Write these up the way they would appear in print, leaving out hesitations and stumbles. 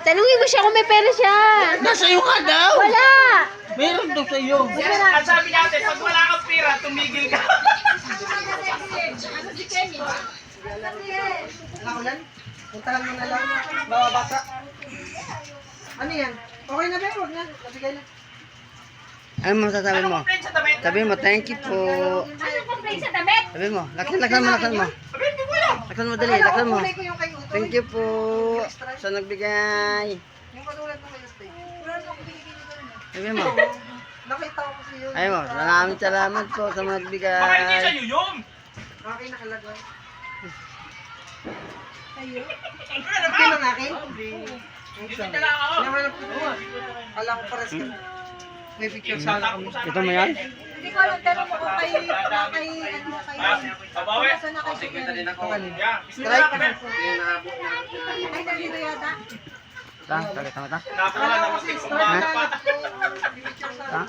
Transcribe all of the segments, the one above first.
Tanungin mo siya kung may pera siya. Nasa iyo ka daw. Wala. Meron daw sa iyo. Ang sabi natin, pag wala kang pera, tumigil ka. Ako yan? Puntahan mo na lang. Bawa bata. Ano yan? Okay na ba? Huwag na. Nabigay na. Ano mo sasabi Ano mo? complaint sa damit? Sabi mo, thank you po. Ano complaint sa damit? Sabi mo, laksan mo. Sabi, hindi ko alam. Laksan mo dali, laksan mo. Kulay ko yung kay Utoy. Thank you po sa nagbigay. Yung katulad mo kayo, Stay. Wala na akong binigay nito na. Sabi mo, Nakita ko kasi yun. ay mo, maraming salamat po sa Baka hindi nagbigay. sa'yo yun. Akin nakalagay. Ano na Okay naman? lang akin? Dito na lang ako. Nahanap ko doon. Kala ko pares ka. May picture sana kami. Ito mo yan? Hindi ko alam, tanong ko kung kay, Babawi. nasa na kay Kuya. Yeah. Strike. Ay, nandito yata. Tama ta. Napala na kasi Strike pa. na. May picture sana.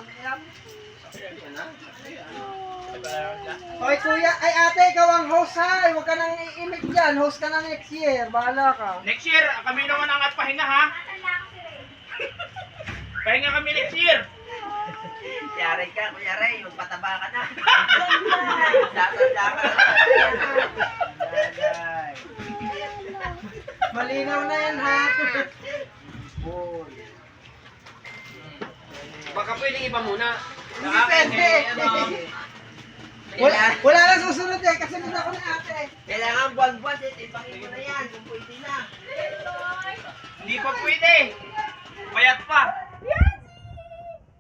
Okay kuya, ay ate, ikaw ang host ha. Huwag ka nang i-imik dyan. Host ka na next year. Bahala ka. Next year, kami naman ang at pahinga ha. Pahinga kami next year. Yari ka, Kuya Ray, magpataba ka na. Sasanda ka na. Malinaw na yan ha. Baka pwedeng iba muna. Hindi pwede. Wala na susunod eh. Kasunod ako na ate. Kailangan buwan-buwan, ipangin mo na yan, kung pwede na. Hindi pa pwede. Payat pa.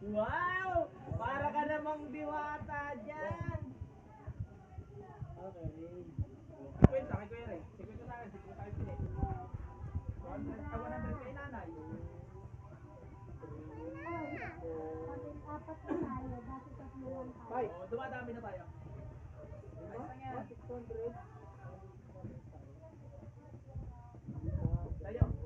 Wow! Para ka namang diwata dyan. Kwenta kay Kuya Ray. 50 sa akin, 50 tayo pili. 100 kay nanay. Ay, dumadami na tayo. 600.